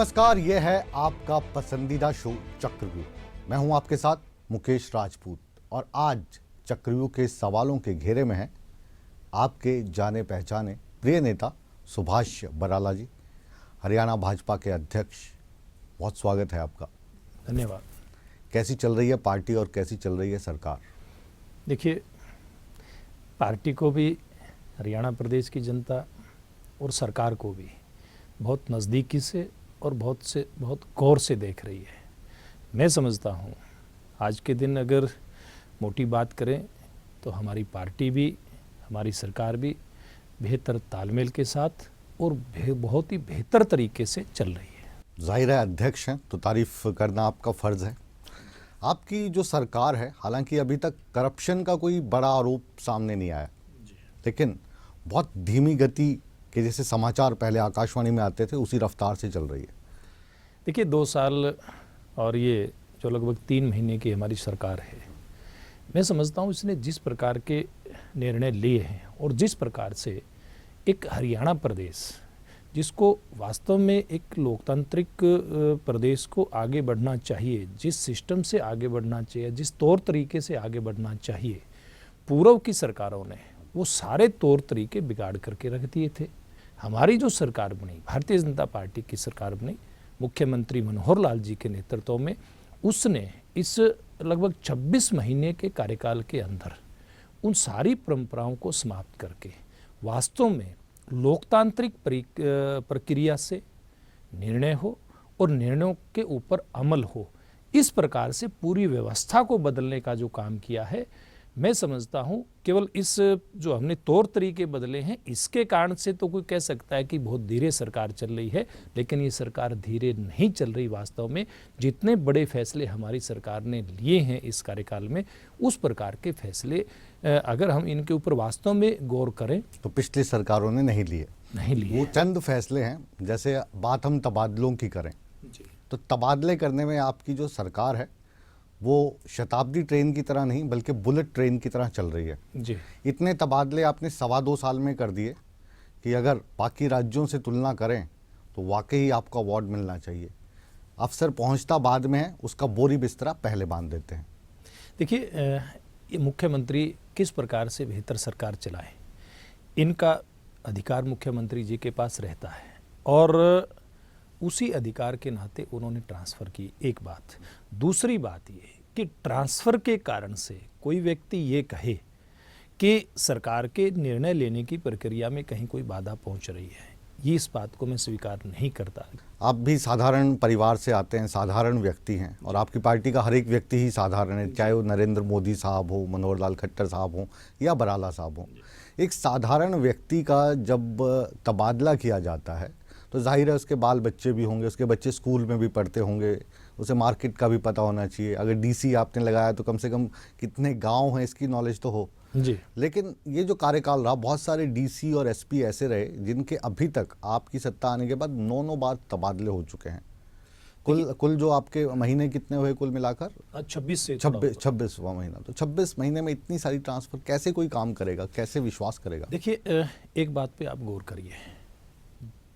नमस्कार, ये है आपका पसंदीदा शो चक्रव्यूह। मैं हूं आपके साथ मुकेश राजपूत और आज चक्रव्यूह के सवालों के घेरे में है आपके जाने पहचाने प्रिय नेता सुभाष बराला जी, हरियाणा भाजपा के अध्यक्ष। बहुत स्वागत है आपका। धन्यवाद। कैसी चल रही है पार्टी और कैसी चल रही है सरकार? देखिए, पार्टी को भी, हरियाणा प्रदेश की जनता और सरकार को भी बहुत नज़दीकी से और बहुत गौर से देख रही है। मैं समझता हूँ आज के दिन अगर मोटी बात करें तो हमारी पार्टी भी, हमारी सरकार भी बेहतर तालमेल के साथ और बहुत ही बेहतर तरीके से चल रही है। जाहिर है अध्यक्ष हैं तो तारीफ करना आपका फ़र्ज़ है। आपकी जो सरकार है, हालांकि अभी तक करप्शन का कोई बड़ा आरोप सामने नहीं आया, लेकिन बहुत धीमी गति के जैसे समाचार पहले आकाशवाणी में आते थे उसी रफ्तार से चल रही है। देखिए, 2 साल और ये जो लगभग 3 महीने की हमारी सरकार है, मैं समझता हूँ इसने जिस प्रकार के निर्णय लिए हैं और जिस प्रकार से एक हरियाणा प्रदेश जिसको वास्तव में एक लोकतांत्रिक प्रदेश को आगे बढ़ना चाहिए, जिस सिस्टम से आगे बढ़ना चाहिए, जिस तौर तरीके से आगे बढ़ना चाहिए, पूर्व की सरकारों ने वो सारे तौर तरीके बिगाड़ करके रख दिए थे। हमारी जो सरकार बनी, भारतीय जनता पार्टी की सरकार बनी, मुख्यमंत्री मनोहर लाल जी के नेतृत्व में, उसने इस लगभग 26 महीने के कार्यकाल के अंदर उन सारी परंपराओं को समाप्त करके वास्तव में लोकतांत्रिक प्रक्रिया से निर्णय हो और निर्णयों के ऊपर अमल हो, इस प्रकार से पूरी व्यवस्था को बदलने का जो काम किया है, मैं समझता हूँ केवल इस जो हमने तौर तरीके बदले हैं इसके कारण से तो कोई कह सकता है कि बहुत धीरे सरकार चल रही है, लेकिन ये सरकार धीरे नहीं चल रही। वास्तव में जितने बड़े फैसले हमारी सरकार ने लिए हैं इस कार्यकाल में, उस प्रकार के फैसले अगर हम इनके ऊपर वास्तव में गौर करें तो पिछली सरकारों ने नहीं लिए। वो चंद फैसले हैं, जैसे बात हम तबादलों की करें तो तबादले करने में आपकी जो सरकार है वो शताब्दी ट्रेन की तरह नहीं बल्कि बुलेट ट्रेन की तरह चल रही है जी। इतने तबादले आपने 2.25 साल में कर दिए कि अगर बाकी राज्यों से तुलना करें तो वाकई आपको अवार्ड मिलना चाहिए। अफसर पहुंचता बाद में है, उसका बोरी बिस्तरा पहले बांध देते हैं। देखिए, ये मुख्यमंत्री किस प्रकार से बेहतर सरकार चलाए, इनका अधिकार मुख्यमंत्री जी के पास रहता है और उसी अधिकार के नाते उन्होंने ट्रांसफ़र की, एक बात। दूसरी बात ये कि ट्रांसफ़र के कारण से कोई व्यक्ति ये कहे कि सरकार के निर्णय लेने की प्रक्रिया में कहीं कोई बाधा पहुंच रही है, ये इस बात को मैं स्वीकार नहीं करता। आप भी साधारण परिवार से आते हैं, साधारण व्यक्ति हैं और आपकी पार्टी का हर एक व्यक्ति ही साधारण है, चाहे वो नरेंद्र मोदी साहब हो, मनोहर लाल खट्टर साहब हो या बराला साहब हो। एक साधारण व्यक्ति का जब तबादला किया जाता है तो जाहिर है उसके बाल बच्चे भी होंगे, उसके बच्चे स्कूल में भी पढ़ते होंगे, उसे मार्केट का भी पता होना चाहिए। अगर डीसी आपने लगाया तो कम से कम कितने गांव हैं इसकी नॉलेज तो हो जी। लेकिन ये जो कार्यकाल रहा, बहुत सारे डीसी और एसपी ऐसे रहे जिनके अभी तक आपकी सत्ता आने के बाद 9 बार तबादले हो चुके हैं। कुल जो आपके महीने कितने हुए कुल मिलाकर? 26वां महीना। तो 26 महीने में इतनी सारी ट्रांसफर कैसे कोई काम करेगा, कैसे विश्वास करेगा? देखिए, एक बात पे आप गौर करिए,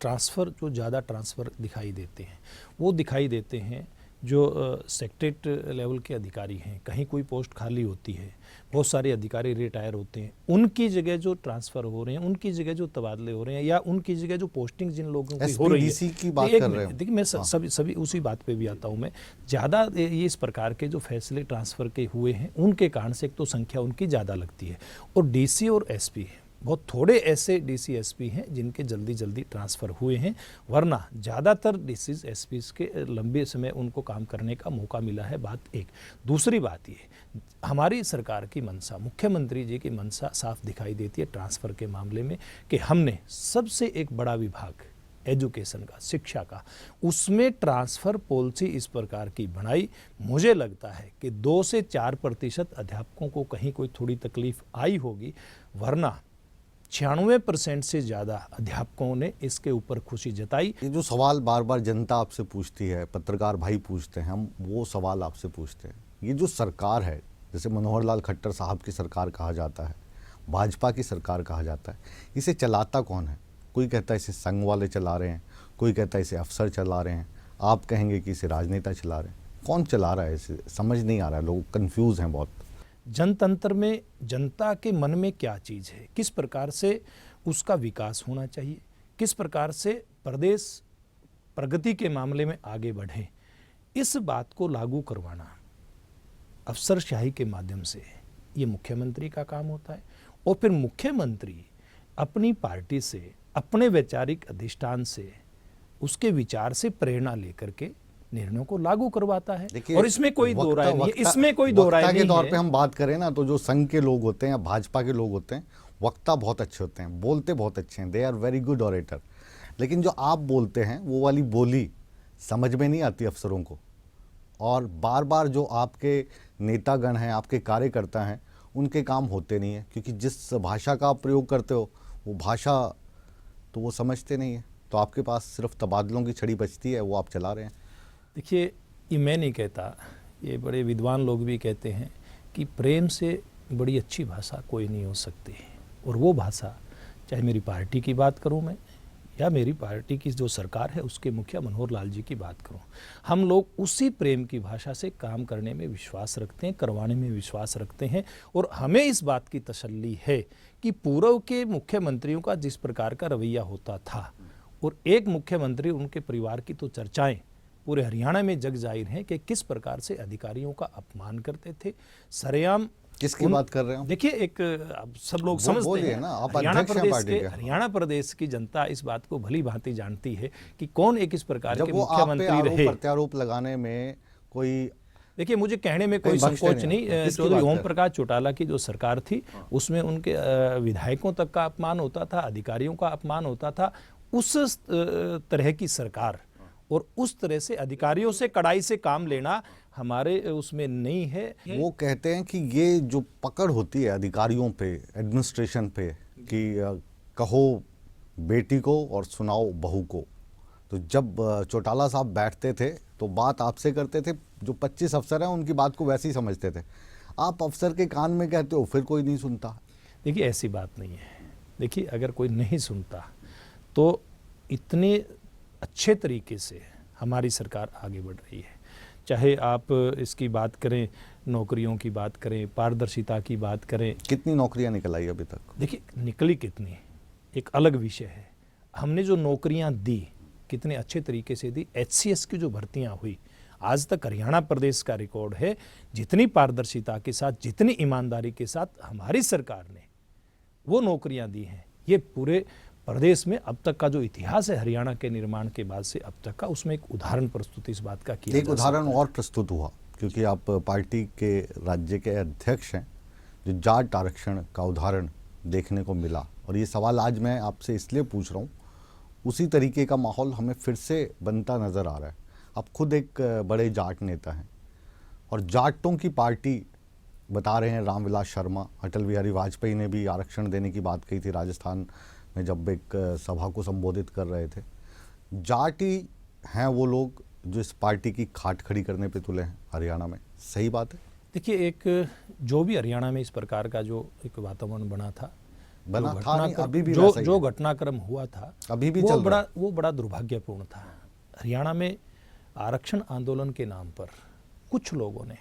ट्रांसफ़र जो ज़्यादा ट्रांसफ़र दिखाई देते हैं वो दिखाई देते हैं जो सेक्रेटरीट लेवल के अधिकारी हैं। कहीं कोई पोस्ट खाली होती है, बहुत सारे अधिकारी रिटायर होते हैं, उनकी जगह जो ट्रांसफ़र हो रहे हैं, उनकी जगह जो तबादले हो रहे हैं या उनकी जगह जो पोस्टिंग जिन लोगों की हो रही है, की बात कर रहे हैं। देखिए, मैं सभी उसी बात पे भी आता हूँ। मैं ज़्यादा ये इस प्रकार के जो फैसले ट्रांसफ़र के हुए हैं उनके कारण से एक तो संख्या उनकी ज़्यादा लगती है और डीसी और एसपी है, बहुत थोड़े ऐसे डीसी एसपी हैं जिनके जल्दी ट्रांसफ़र हुए हैं, वरना ज़्यादातर डीसी एसपी के लंबे समय उनको काम करने का मौका मिला है। बात एक। दूसरी बात ये, हमारी सरकार की मंशा, मुख्यमंत्री जी की मंशा साफ दिखाई देती है ट्रांसफ़र के मामले में कि हमने सबसे एक बड़ा विभाग एजुकेशन का, शिक्षा का, उसमें ट्रांसफ़र पॉलिसी इस प्रकार की बनाई। मुझे लगता है कि 2 से 4% अध्यापकों को कहीं कोई थोड़ी तकलीफ आई होगी, वरना 96% से ज़्यादा अध्यापकों ने इसके ऊपर खुशी जताई। ये जो सवाल बार बार जनता आपसे पूछती है, पत्रकार भाई पूछते हैं, हम वो सवाल आपसे पूछते हैं। ये जो सरकार है, जैसे मनोहर लाल खट्टर साहब की सरकार कहा जाता है, भाजपा की सरकार कहा जाता है, इसे चलाता कौन है? कोई कहता है इसे संघ वाले चला रहे हैं, कोई कहता है इसे अफसर चला रहे हैं, आप कहेंगे कि इसे राजनेता चला रहे हैं। कौन चला रहा है इसे, समझ नहीं आ रहा है, लोग कंफ्यूज हैं बहुत। जनतंत्र में जनता के मन में क्या चीज़ है, किस प्रकार से उसका विकास होना चाहिए, किस प्रकार से प्रदेश प्रगति के मामले में आगे बढ़े, इस बात को लागू करवाना अफसरशाही के माध्यम से ये मुख्यमंत्री का काम होता है। और फिर मुख्यमंत्री अपनी पार्टी से, अपने वैचारिक अधिष्ठान से, उसके विचार से प्रेरणा लेकर के निर्णयों को लागू करवाता है। और इसमें कोई दो राय नहीं है, इसमें कोई दो राय नहीं है। के तौर पे हम बात करें ना, तो जो संघ के लोग होते हैं या भाजपा के लोग होते हैं, वक्ता बहुत अच्छे होते हैं, बोलते बहुत अच्छे हैं, they are very good orator. लेकिन जो आप बोलते हैं वो वाली बोली समझ में नहीं आती अफसरों को। और बार बार जो आपके नेतागण हैं, आपके कार्यकर्ता हैं, उनके काम होते नहीं हैं, क्योंकि जिस भाषा का आप प्रयोग करते हो वो भाषा तो वो समझते नहीं है। तो आपके पास सिर्फ तबादलों की छड़ी बचती है, वो आप चला रहे हैं। देखिए, ये मैं नहीं कहता, ये बड़े विद्वान लोग भी कहते हैं कि प्रेम से बड़ी अच्छी भाषा कोई नहीं हो सकती। और वो भाषा, चाहे मेरी पार्टी की बात करूं मैं, या मेरी पार्टी की जो सरकार है उसके मुखिया मनोहर लाल जी की बात करूं, हम लोग उसी प्रेम की भाषा से काम करने में विश्वास रखते हैं, करवाने में विश्वास रखते हैं। और हमें इस बात की तसल्ली है कि पूर्व के मुख्यमंत्रियों का जिस प्रकार का रवैया होता था, और एक मुख्यमंत्री उनके परिवार की तो चर्चाएं पूरे हरियाणा में जग जाहिर हैं कि किस प्रकार से अधिकारियों का अपमान करते थे, सरेआम। किसकी बात कर रहे हो? देखिए, एक अब सब लोग समझते हैं ना, आप हरियाणा प्रदेश की जनता इस बात को भली भांति जानती है कि कौन एक इस प्रकार के मुख्यमंत्री रहे। प्रत्यारोप लगाने में कोई, देखिए, मुझे कहने में कोई संकोच नहीं। चौधरी ओम प्रकाश चौटाला की जो सरकार थी उसमें उनके विधायकों तक का अपमान होता था, अधिकारियों का अपमान होता था। उस तरह की सरकार और उस तरह से अधिकारियों से कड़ाई से काम लेना हमारे उसमें नहीं है। वो कहते हैं कि ये जो पकड़ होती है अधिकारियों पे, एडमिनिस्ट्रेशन पे, कि कहो बेटी को और सुनाओ बहू को, तो जब चौटाला साहब बैठते थे तो बात आपसे करते थे, जो 25 अफसर हैं उनकी बात को वैसे ही समझते थे। आप अफसर के कान में कहते हो, फिर कोई नहीं सुनता। देखिए, ऐसी बात नहीं है। देखिए, अगर कोई नहीं सुनता तो इतने अच्छे तरीके से हमारी सरकार आगे बढ़ रही है। चाहे आप इसकी बात करें, नौकरियों की बात करें, पारदर्शिता की बात करें। कितनी नौकरियां निकल आई अभी तक? देखिए, निकली कितनी एक अलग विषय है। हमने जो नौकरियां दी कितने अच्छे तरीके से दी। HCS की जो भर्तियां हुई, आज तक हरियाणा प्रदेश का रिकॉर्ड है। जितनी पारदर्शिता के साथ, जितनी ईमानदारी के साथ हमारी सरकार ने वो नौकरियां दी हैं, ये पूरे प्रदेश में अब तक का जो इतिहास है हरियाणा के निर्माण के बाद से अब तक का, उसमें एक उदाहरण प्रस्तुत इस बात का किया। एक उदाहरण और प्रस्तुत हुआ, क्योंकि आप पार्टी के राज्य के अध्यक्ष हैं, जो जाट आरक्षण का उदाहरण देखने को मिला। और ये सवाल आज मैं आपसे इसलिए पूछ रहा हूँ, उसी तरीके का माहौल हमें फिर से बनता नज़र आ रहा है। आप खुद एक बड़े जाट नेता हैं और जाटों की पार्टी बता रहे हैं रामविलास शर्मा। अटल बिहारी वाजपेयी ने भी आरक्षण देने की बात कही थी राजस्थान में, जब एक सभा को संबोधित कर रहे थे। जाट ही हैं वो लोग जो इस पार्टी की खाट खड़ी करने पे तुले हैं हरियाणा में, सही बात है? देखिए, एक जो भी हरियाणा में इस प्रकार का जो एक वातावरण बना था अभी भी जो घटनाक्रम हुआ था, अभी भी वो बड़ा दुर्भाग्यपूर्ण था। हरियाणा में आरक्षण आंदोलन के नाम पर कुछ लोगों ने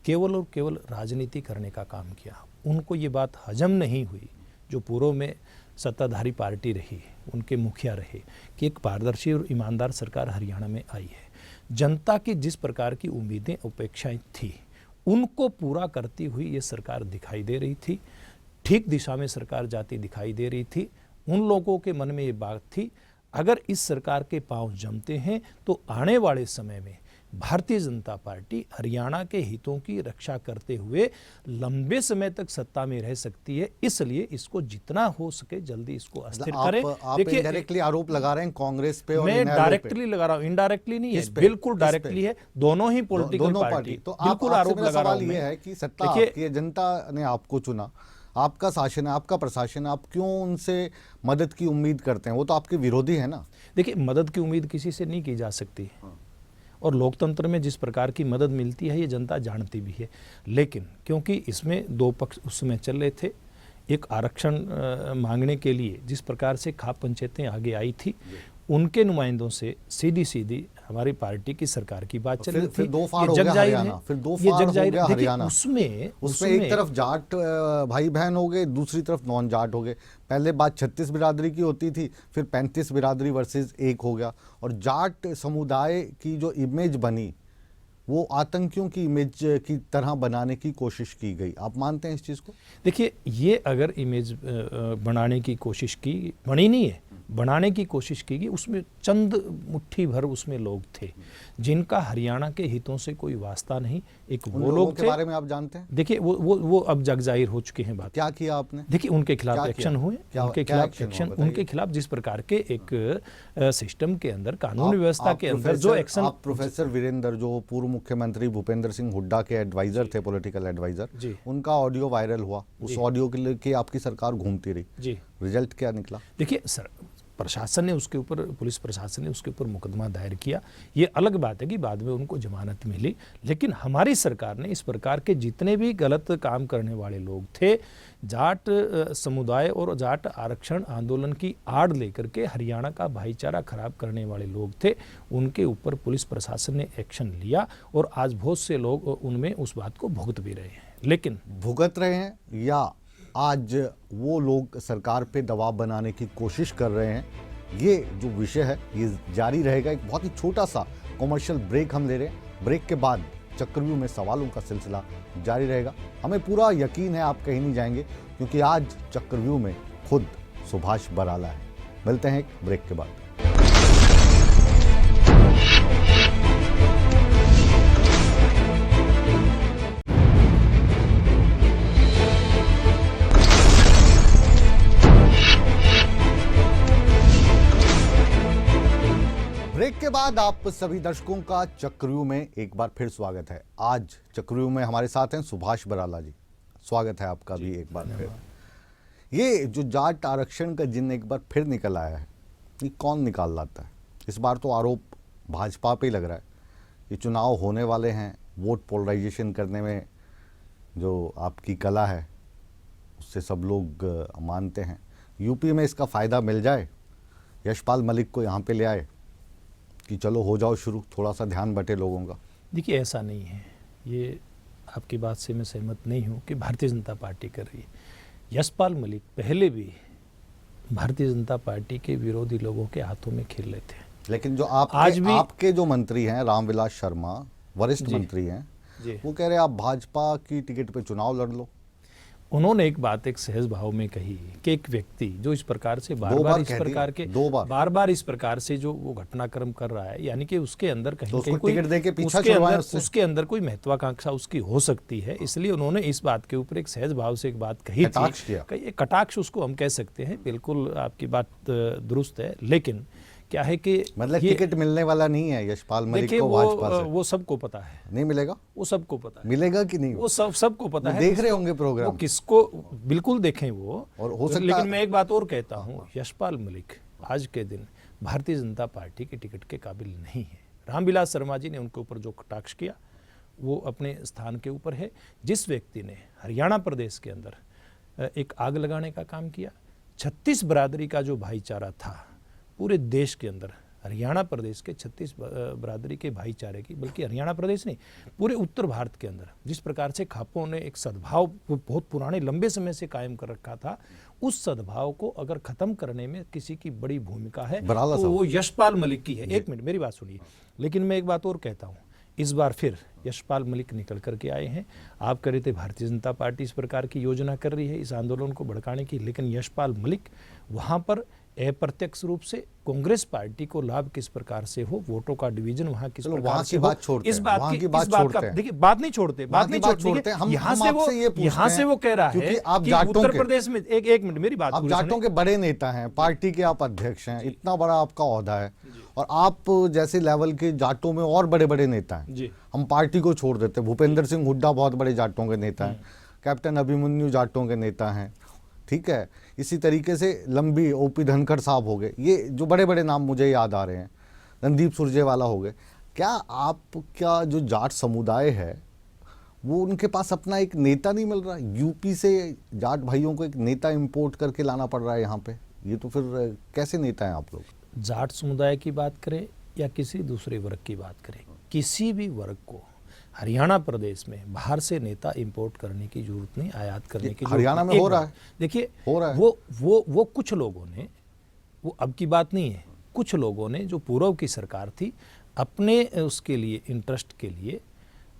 केवल और केवल राजनीति करने का काम किया। उनको ये बात हजम नहीं हुई, जो पूर्व में सत्ताधारी पार्टी रही, उनके मुखिया रहे, कि एक पारदर्शी और ईमानदार सरकार हरियाणा में आई है। जनता की जिस प्रकार की उम्मीदें, अपेक्षाएं थी, उनको पूरा करती हुई ये सरकार दिखाई दे रही थी। ठीक दिशा में सरकार जाती दिखाई दे रही थी। उन लोगों के मन में ये बात थी, अगर इस सरकार के पांव जमते हैं तो आने वाले समय में भारतीय जनता पार्टी हरियाणा के हितों की रक्षा करते हुए लंबे समय तक सत्ता में रह सकती है। इसलिए इसको जितना हो सके जल्दी इसको अस्थिर करें। देखिए, डायरेक्टली आरोप लगा रहे हैं कांग्रेस पे और मैं डायरेक्टली लगा रहा हूं, इनडायरेक्टली नहीं है, बिल्कुल डायरेक्टली है। दोनों ही पॉलिटिकल पार्टी। तो बिल्कुल आरोप लगा रहा हूं। ये है कि सत्ता आपकी है, जनता ने आपको चुना, आपका शासन है, आपका प्रशासन है, आप क्यों उनसे मदद की उम्मीद करते हैं? वो तो आपके विरोधी है ना। देखिए, मदद की उम्मीद किसी से नहीं की जा सकती, और लोकतंत्र में जिस प्रकार की मदद मिलती है ये जनता जानती भी है। लेकिन क्योंकि इसमें दो पक्ष उस समय चल रहे थे, एक आरक्षण मांगने के लिए जिस प्रकार से खाप पंचायतें आगे आई थी, उनके नुमाइंदों से सीधी सीधी हमारी पार्टी की सरकार की बात चल रही फिर थी। दो फाड़ ये हो गया जग जाहिर हरियाणा, है। फिर दो ये फाड़ जग हो जाहिर गया देखिए, हरियाणा। उसमें एक तरफ जाट भाई बहन हो गए, दूसरी तरफ नॉन जाट हो गए। पहले बात 36 बिरादरी की होती थी, फिर 35 बिरादरी वर्सेस एक हो गया। और जाट समुदाय की जो इमेज बनी वो आतंकियों की इमेज की तरह बनाने की कोशिश की गई। आप मानते हैं इस चीज़ को? देखिए, ये अगर इमेज बनाने की कोशिश की, बनी नहीं है, बनाने की कोशिश की गई, उसमें चंद मुट्ठी भर उसमें लोग थे जिनका हरियाणा के हितों से कोई वास्ता नहीं। एक उन वो लोगों लोग के थे, बारे में आप जानते हैं? देखिए वो अब जग जाहिर हो चुके हैं बात। क्या किया आपने? देखिए, उनके खिलाफ क्या एक्शन किया? हुए, क्या- उनके क्या खिलाफ एक्शन हुआ? एक्शन, बताइए। उनके खिलाफ जिस प्रकार के एक सिस्टम के अंदर, कानून आप- व्यवस्था आप के अंदर जो एक्शन। आप प्रोफेसर वीरेंद्र, जो पूर्व मुख्यमंत्री भूपेंद्र सिंह हुड्डा के एडवाइजर थे, पॉलिटिकल एडवाइजर, जी। उनका ऑडियो वायरल हुआ। उस जी। ऑडियो के लिए आपकी सरकार घूमती रही। जी, रिजल्ट क्या निकला? देखिए सर, प्रशासन ने उसके ऊपर, पुलिस प्रशासन ने उसके ऊपर मुकदमा दायर किया। ये अलग बात है कि बाद में उनको जमानत मिली, लेकिन हमारी सरकार ने इस प्रकार के जितने भी गलत काम करने वाले लोग थे, जाट समुदाय और जाट आरक्षण आंदोलन की आड़ लेकर के हरियाणा का भाईचारा खराब करने वाले लोग थे, उनके ऊपर पुलिस प्रशासन ने एक्शन लिया और आज बहुत से लोग उनमें उस बात को भुगत भी रहे हैं। लेकिन भुगत रहे हैं या आज वो लोग सरकार पे दबाव बनाने की कोशिश कर रहे हैं, ये जो विषय है ये जारी रहेगा। एक बहुत ही छोटा सा कॉमर्शियल ब्रेक हम ले रहे हैं। ब्रेक के बाद चक्रव्यूह में सवालों का सिलसिला जारी रहेगा। हमें पूरा यकीन है आप कहीं नहीं जाएंगे, क्योंकि आज चक्रव्यूह में खुद सुभाष बराला है। मिलते हैं एक ब्रेक के बाद। ब्रेक के बाद आप सभी दर्शकों का चक्रव्यूह में एक बार फिर स्वागत है। आज चक्रव्यूह में हमारे साथ हैं सुभाष बराला जी। स्वागत है आपका भी एक बार फिर। ये जो जाट आरक्षण का जिन एक बार फिर निकल आया है, ये कौन निकाल लाता है? इस बार तो आरोप भाजपा पे ही लग रहा है। ये चुनाव होने वाले हैं, वोट पोलराइजेशन करने में जो आपकी कला है उससे सब लोग मानते हैं। यूपी में इसका फ़ायदा मिल जाए, यशपाल मलिक को यहाँ पे ले आए कि चलो हो जाओ शुरू, थोड़ा सा ध्यान बटे लोगों का। देखिए, ऐसा नहीं है। ये आपकी बात से मैं सहमत नहीं हूँ कि भारतीय जनता पार्टी कर रही है। यशपाल मलिक पहले भी भारतीय जनता पार्टी के विरोधी लोगों के हाथों में खेल रहे थे। लेकिन जो आज भी आपके जो मंत्री हैं, रामविलास शर्मा, वरिष्ठ जी। मंत्री हैं, जी, वो कह रहे हैं आप भाजपा की टिकट पे चुनाव लड़ लो। उन्होंने एक बात एक सहज भाव में कही कि एक व्यक्ति जो इस प्रकार से बार बार इस प्रकार के बार बार इस प्रकार से जो वो घटनाक्रम कर रहा है, यानी कि उसके अंदर कहीं तो कहीं उसको टिकट देके पीछा उसके छुड़वाएं अंदर उससे। उसके अंदर कोई महत्वाकांक्षा उसकी हो सकती है। इसलिए उन्होंने इस बात के ऊपर एक सहज भाव से एक बात कही कटाक्ष थी। किया। कि कटाक्ष उसको हम कह सकते हैं, बिल्कुल आपकी बात दुरुस्त है। लेकिन क्या है कि मतलब टिकट मिलने वाला नहीं है यशपाल मलिक देखिए, को भाजपा से। वो सबको पता है, नहीं मिलेगा? वो सबको पता है, मिलेगा कि नहीं? वो सबको पता वो है। देख रहे होंगे वो प्रोग्राम। किसको बिल्कुल देखें वो, और हो सकता लेकिन मैं एक बात और कहता हूँ, यशपाल मलिक आज के दिन भारतीय जनता पार्टी के टिकट के काबिल नहीं है। रामविलास शर्मा जी ने उनके ऊपर जो कटाक्ष किया वो अपने स्थान के ऊपर है। जिस व्यक्ति ने हरियाणा प्रदेश के अंदर एक आग लगाने का काम किया, 36 बिरादरी का जो भाईचारा था पूरे देश के अंदर, हरियाणा प्रदेश के 36 बिरादरी के भाईचारे की, बल्कि हरियाणा प्रदेश नहीं, पूरे उत्तर भारत के अंदर जिस प्रकार से खापों ने एक सद्भाव बहुत पुराने लंबे समय से कायम कर रखा था, उस सद्भाव को अगर खत्म करने में किसी की बड़ी भूमिका है तो वो यशपाल मलिक की है। एक मिनट मेरी बात सुनिए। लेकिन मैं एक बात और कहता हूँ, इस बार फिर यशपाल मलिक निकल करके आए हैं। आप कह रहे थे भारतीय जनता पार्टी इस प्रकार की योजना कर रही है इस आंदोलन को भड़काने की, लेकिन यशपाल मलिक वहाँ पर अप्रत्यक्ष रूप से कांग्रेस पार्टी को लाभ किस प्रकार से हो, वोटों का डिवीजन वहां किस प्रकार से हो, इस बात का देखिए, बात नहीं छोड़ते, बात नहीं छोड़ते। यहाँ से वो कह रहा है कि उत्तर प्रदेश में एक मिनट मेरी बात, आप जाटों के बड़े नेता हैं, पार्टी के आप अध्यक्ष हैं, इतना बड़ा आपका ओहदा है, और आप जैसे लेवल के जाटों में और बड़े बड़े नेता हैं। हम पार्टी को छोड़ देते, भूपेंद्र सिंह हुड्डा बहुत बड़े जाटों के नेता हैं, कैप्टन अभिमन्यु जाटों के नेता हैं, ठीक है। इसी तरीके से लंबी ओपी धनखड़ साहब हो गए, ये जो बड़े बड़े नाम मुझे याद आ रहे हैं, रणदीप सुरजेवाला हो गए। क्या आपका जो जाट समुदाय है वो उनके पास अपना एक नेता नहीं मिल रहा? यूपी से जाट भाइयों को एक नेता इंपोर्ट करके लाना पड़ रहा है यहाँ पे, ये तो फिर कैसे नेता हैं आप लोग? जाट समुदाय की बात करें या किसी दूसरे वर्ग की बात करें, किसी भी वर्ग को हरियाणा प्रदेश में बाहर से नेता इंपोर्ट करने की जरूरत नहीं, आयात करने की जरूरत हरियाणा नहीं। में एक हो रहा बात, है, देखिए हो रहा है। वो कुछ लोगों ने, वो अब की बात नहीं है, कुछ लोगों ने जो पूर्व की सरकार थी अपने उसके लिए, इंटरेस्ट के लिए,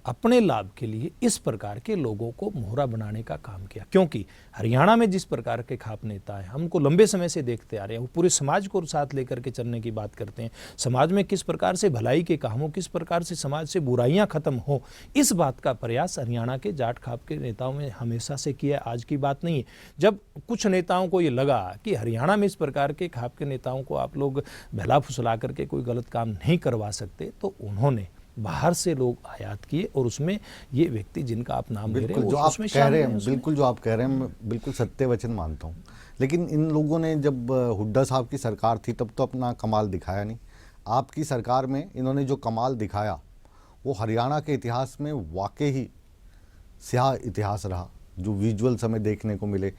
अपने लाभ के लिए इस प्रकार के लोगों को मोहरा बनाने का काम किया। क्योंकि हरियाणा में जिस प्रकार के खाप नेता हैं, हमको लंबे समय से देखते आ रहे हैं, वो पूरे समाज को साथ लेकर के चलने की बात करते हैं, समाज में किस प्रकार से भलाई के काम हो, किस प्रकार से समाज से बुराइयां खत्म हो, इस बात का प्रयास हरियाणा के जाट खाप के नेताओं में हमेशा से किया, आज की बात नहीं है। जब कुछ नेताओं को ये लगा कि हरियाणा में इस प्रकार के खाप के नेताओं को आप लोग बहला फुसला करके कोई गलत काम नहीं करवा सकते, तो उन्होंने बाहर से लोग आयात किए और उसमें ये व्यक्ति जिनका आप नाम ले रहे बिल्कुल हैं जो वो आप उसमें कह शामिल रहे हैं हैं, उसमें। बिल्कुल जो आप कह रहे हैं, मैं बिल्कुल सत्य वचन मानता हूँ। लेकिन इन लोगों ने जब हुड्डा साहब की सरकार थी तब तो अपना कमाल दिखाया नहीं। आपकी सरकार में इन्होंने जो कमाल दिखाया वो हरियाणा के इतिहास में वाकई ही स्याह इतिहास रहा। जो विजुअल्स हमें देखने को मिले,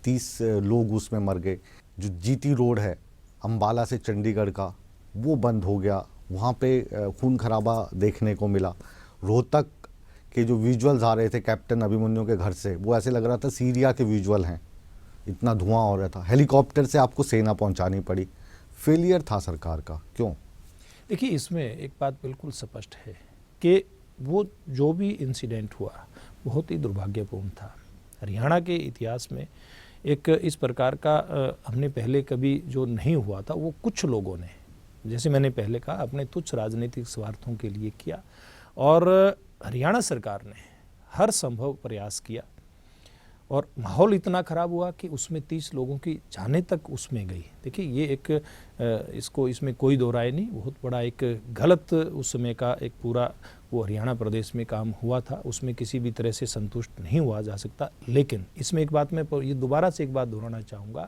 30 लोग उसमें मर गए। जो जीटी रोड है अम्बाला से चंडीगढ़ का, वो बंद हो गया, वहाँ पे खून खराबा देखने को मिला। रोहतक के जो विजुअल्स आ रहे थे कैप्टन अभिमन्यु के घर से, वो ऐसे लग रहा था सीरिया के विजुअल हैं, इतना धुआं हो रहा था। हेलीकॉप्टर से आपको सेना पहुंचानी पड़ी। फेलियर था सरकार का, क्यों? देखिए, इसमें एक बात बिल्कुल स्पष्ट है कि वो जो भी इंसिडेंट हुआ बहुत ही दुर्भाग्यपूर्ण था। हरियाणा के इतिहास में एक इस प्रकार का हमने पहले कभी जो नहीं हुआ था, वो कुछ लोगों ने, जैसे मैंने पहले कहा, अपने तुच्छ राजनीतिक स्वार्थों के लिए किया। और हरियाणा सरकार ने हर संभव प्रयास किया और माहौल इतना ख़राब हुआ कि उसमें 30 लोगों की जानें तक उसमें गई। देखिए, ये एक इसमें कोई दो राय नहीं, बहुत बड़ा एक गलत उस समय का एक पूरा वो हरियाणा प्रदेश में काम हुआ था, उसमें किसी भी तरह से संतुष्ट नहीं हुआ जा सकता। लेकिन इसमें एक बात मैं ये दोबारा से एक बात दोहराना चाहूँगा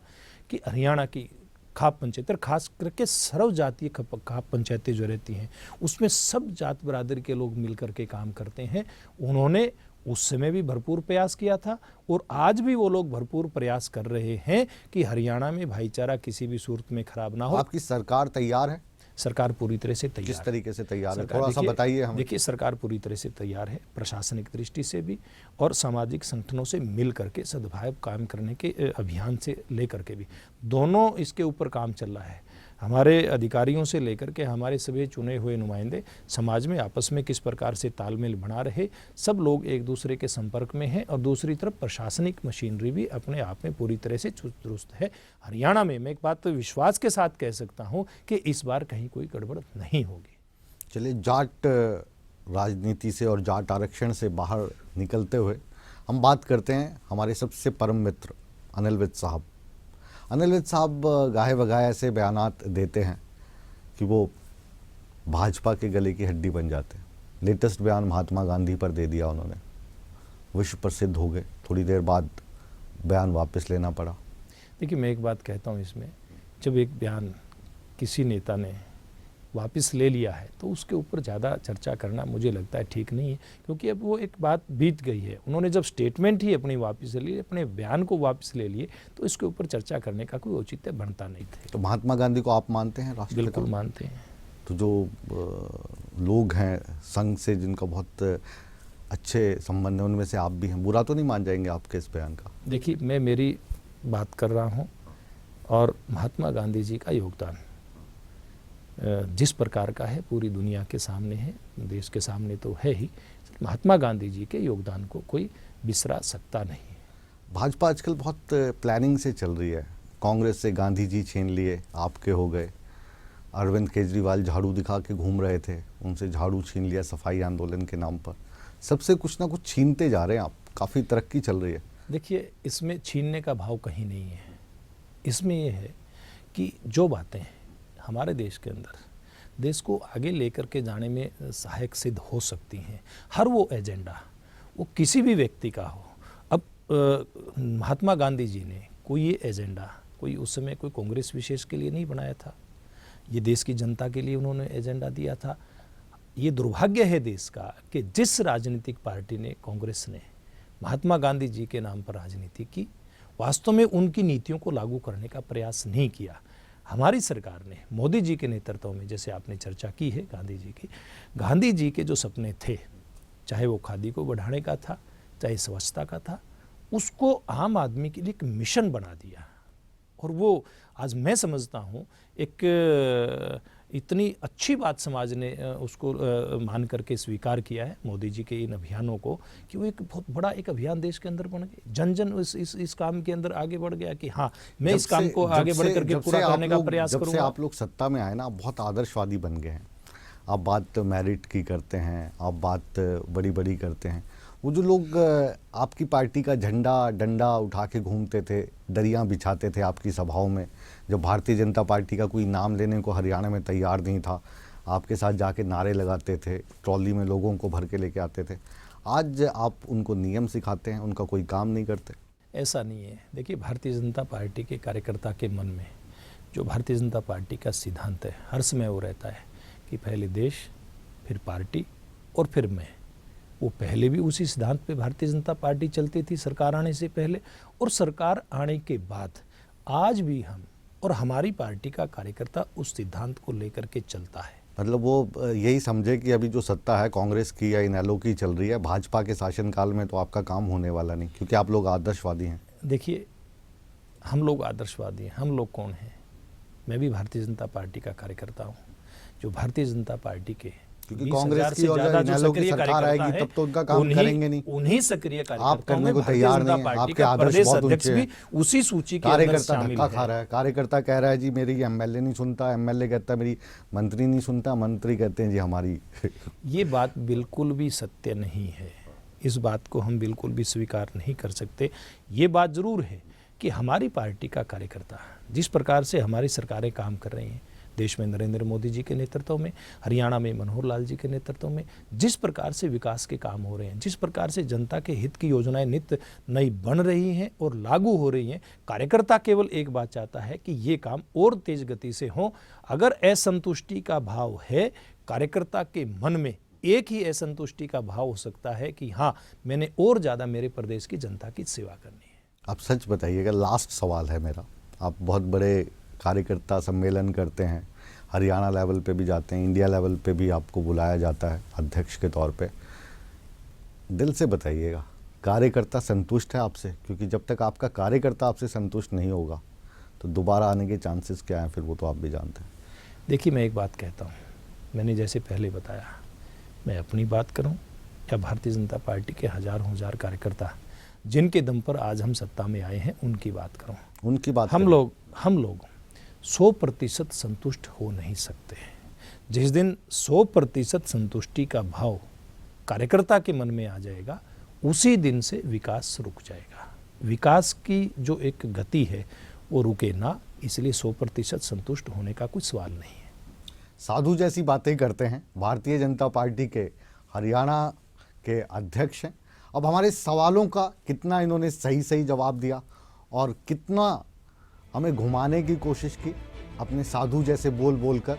कि हरियाणा की खाप पंचायत और खास करके सर्व जातीय खाप पंचायतें जो रहती हैं, उसमें सब जात बरादरी के लोग मिलकर के काम करते हैं। उन्होंने उस समय भी भरपूर प्रयास किया था और आज भी वो लोग भरपूर प्रयास कर रहे हैं कि हरियाणा में भाईचारा किसी भी सूरत में खराब ना हो। आपकी सरकार तैयार है? सरकार पूरी तरह से तैयार किस तरीके से तैयार है, सरकार, थोड़ा सा बताइए हमें। देखिए, सरकार पूरी तरह से तैयार है, प्रशासनिक दृष्टि से भी और सामाजिक संगठनों से मिल करके सद्भाव कायम करने के अभियान से लेकर के भी, दोनों इसके ऊपर काम चल रहा है। हमारे अधिकारियों से लेकर के हमारे सभी चुने हुए नुमाइंदे समाज में आपस में किस प्रकार से तालमेल बना रहे, सब लोग एक दूसरे के संपर्क में हैं। और दूसरी तरफ प्रशासनिक मशीनरी भी अपने आप में पूरी तरह से चुस्त दुरुस्त है। हरियाणा में मैं एक बात विश्वास के साथ कह सकता हूं कि इस बार कहीं कोई गड़बड़ नहीं होगी। चलिए, जाट राजनीति से और जाट आरक्षण से बाहर निकलते हुए हम बात करते हैं हमारे सबसे परम मित्र अनिल विज साहब। अनिल विज साहब गाहे बगाए ऐसे बयानात देते हैं कि वो भाजपा के गले की हड्डी बन जाते हैं। लेटेस्ट बयान महात्मा गांधी पर दे दिया उन्होंने, विश्व प्रसिद्ध हो गए, थोड़ी देर बाद बयान वापस लेना पड़ा। देखिए, मैं एक बात कहता हूँ इसमें, जब एक बयान किसी नेता ने वापस ले लिया है तो उसके ऊपर ज़्यादा चर्चा करना मुझे लगता है ठीक नहीं है, क्योंकि अब वो एक बात बीत गई है। उन्होंने जब स्टेटमेंट ही अपनी वापस ले ली, अपने बयान को वापस ले लिए, तो इसके ऊपर चर्चा करने का कोई औचित्य बनता नहीं था। तो महात्मा गांधी को आप मानते हैं राष्ट्रपिता? बिल्कुल मानते हैं। तो जो लोग हैं संघ से जिनका बहुत अच्छे संबंध है, उनमें से आप भी हैं, बुरा तो नहीं मान जाएंगे आपके इस बयान का? देखिए, मैं मेरी बात कर रहा हूँ और महात्मा गांधी जी का योगदान जिस प्रकार का है पूरी दुनिया के सामने है, देश के सामने तो है ही। महात्मा गांधी जी के योगदान को कोई बिसरा सकता नहीं। भाजपा आजकल बहुत प्लानिंग से चल रही है। कांग्रेस से गांधी जी छीन लिए, आपके हो गए। अरविंद केजरीवाल झाड़ू दिखा के घूम रहे थे, उनसे झाड़ू छीन लिया सफाई आंदोलन के नाम पर। सबसे कुछ ना कुछ छीनते जा रहे हैं आप, काफ़ी तरक्की चल रही है। देखिए, इसमें छीनने का भाव कहीं नहीं है। इसमें यह है कि जो बातें हमारे देश के अंदर देश को आगे लेकर के जाने में सहायक सिद्ध हो सकती हैं, हर वो एजेंडा वो किसी भी व्यक्ति का हो। अब महात्मा गांधी जी ने कोई ये एजेंडा कोई उस समय कोई कांग्रेस विशेष के लिए नहीं बनाया था, ये देश की जनता के लिए उन्होंने एजेंडा दिया था। ये दुर्भाग्य है देश का कि जिस राजनीतिक पार्टी ने, कांग्रेस ने, महात्मा गांधी जी के नाम पर राजनीति की, वास्तव में उनकी नीतियों को लागू करने का प्रयास नहीं किया। हमारी सरकार ने मोदी जी के नेतृत्व में, जैसे आपने चर्चा की है गांधी जी के जो सपने थे, चाहे वो खादी को बढ़ाने का था, चाहे स्वच्छता का था, उसको आम आदमी के लिए एक मिशन बना दिया। और वो आज मैं समझता हूँ एक इतनी अच्छी बात समाज ने उसको मान करके स्वीकार किया है मोदी जी के इन अभियानों को, कि वो एक बहुत बड़ा एक अभियान देश के अंदर बन गया। जन जन इस काम के अंदर आगे बढ़ गया कि हाँ, मैं इस काम को आगे बढ़ करके पूरा करने का प्रयास करूंगा। जब से आप लोग सत्ता में आए ना, बहुत आदर्शवादी बन गए हैं। आप बात मेरिट की करते हैं, आप बात बड़ी बड़ी करते हैं। वो जो लोग आपकी पार्टी का झंडा डंडा उठा के घूमते थे, दरियाँ बिछाते थे आपकी सभाओं में, जब भारतीय जनता पार्टी का कोई नाम लेने को हरियाणा में तैयार नहीं था, आपके साथ जाके नारे लगाते थे, ट्रॉली में लोगों को भर के लेके आते थे, आज आप उनको नियम सिखाते हैं, उनका कोई काम नहीं करते। ऐसा नहीं है। देखिए, भारतीय जनता पार्टी के कार्यकर्ता के मन में जो भारतीय जनता पार्टी का सिद्धांत है, हर समय वो रहता है कि पहले देश, फिर पार्टी और फिर मैं। वो पहले भी उसी सिद्धांत पे भारतीय जनता पार्टी चलती थी, सरकार आने से पहले और सरकार आने के बाद। आज भी हम और हमारी पार्टी का कार्यकर्ता उस सिद्धांत को लेकर के चलता है। मतलब वो यही समझे कि अभी जो सत्ता है कांग्रेस की या इनेलो की चल रही है, भाजपा के शासनकाल में तो आपका काम होने वाला नहीं, क्योंकि आप लोग आदर्शवादी हैं। देखिए, हम लोग आदर्शवादी हैं। हम लोग कौन हैं? मैं भी भारतीय जनता पार्टी का कार्यकर्ता हूँ। जो भारतीय जनता पार्टी के, क्योंकि कांग्रेस की और इनेलो की सरकार आएगी तब तो उनका काम करेंगे नहीं। उन्हीं सक्रिय आप करने को तैयार नहीं है। आपके आदर्श बहुत ऊंचे हैं। उसी सूची के कार्यकर्ता धक्का खा रहा है। कार्यकर्ता कह रहा है जी मेरी एमएलए नहीं सुनता, एमएलए कहता है मेरी मंत्री नहीं सुनता, मंत्री कहते हैं जी हमारी। ये बात बिल्कुल भी सत्य नहीं है। इस बात को हम बिल्कुल भी स्वीकार नहीं कर सकते। ये बात जरूर है कि हमारी पार्टी का कार्यकर्ता जिस प्रकार से हमारी सरकारें काम कर रही हैं, देश में नरेंद्र मोदी जी के नेतृत्व में, हरियाणा में मनोहर लाल जी के नेतृत्व में जिस प्रकार से विकास के काम हो रहे हैं, जिस प्रकार से जनता के हित की योजनाएं नित्य नई बन रही हैं और लागू हो रही हैं, कार्यकर्ता केवल एक बात चाहता है कि ये काम और तेज गति से हो। अगर असंतुष्टि का भाव है कार्यकर्ता के मन में, एक ही असंतुष्टि का भाव हो सकता है कि हाँ, मैंने और ज़्यादा मेरे प्रदेश की जनता की सेवा करनी है। आप सच बताइएगा, लास्ट सवाल है मेरा। आप बहुत बड़े कार्यकर्ता सम्मेलन करते हैं, हरियाणा लेवल पे भी जाते हैं, इंडिया लेवल पे भी आपको बुलाया जाता है अध्यक्ष के तौर पे। दिल से बताइएगा, कार्यकर्ता संतुष्ट है आपसे? क्योंकि जब तक आपका कार्यकर्ता आपसे संतुष्ट नहीं होगा तो दोबारा आने के चांसेस क्या हैं, फिर वो तो आप भी जानते हैं। देखिए, मैं एक बात कहता हूँ, मैंने जैसे पहले बताया, मैं अपनी बात करूँ या भारतीय जनता पार्टी के हजारों हजार कार्यकर्ता जिनके दम पर आज हम सत्ता में आए हैं उनकी बात करूँ, उनकी बात हम लोग 100% संतुष्ट हो नहीं सकते हैं। जिस दिन 100% संतुष्टि का भाव कार्यकर्ता के मन में आ जाएगा, उसी दिन से विकास रुक जाएगा। विकास की जो एक गति है वो रुके ना, इसलिए 100% संतुष्ट होने का कुछ सवाल नहीं है। साधु जैसी बातें करते हैं भारतीय जनता पार्टी के हरियाणा के अध्यक्ष हैं। अब हमारे सवालों का कितना इन्होंने सही जवाब दिया और कितना हमें घुमाने की कोशिश की अपने साधु जैसे बोल कर,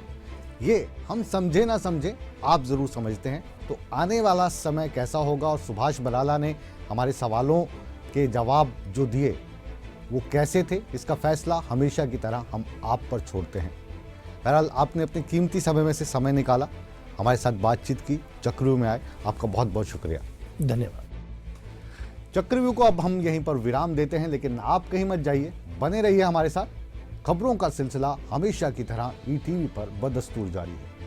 ये हम समझे ना समझे, आप ज़रूर समझते हैं। तो आने वाला समय कैसा होगा और सुभाष बराला ने हमारे सवालों के जवाब जो दिए वो कैसे थे, इसका फैसला हमेशा की तरह हम आप पर छोड़ते हैं। बहरहाल, आपने अपने कीमती समय में से समय निकाला, हमारे साथ बातचीत की, चक्रव्यूह में आए, आपका बहुत बहुत शुक्रिया। धन्यवाद। चक्रव्यूह को अब हम यहीं पर विराम देते हैं, लेकिन आप कहीं मत जाइए, बने रहिए हमारे साथ। खबरों का सिलसिला हमेशा की तरह ईटीवी पर बदस्तूर जारी है।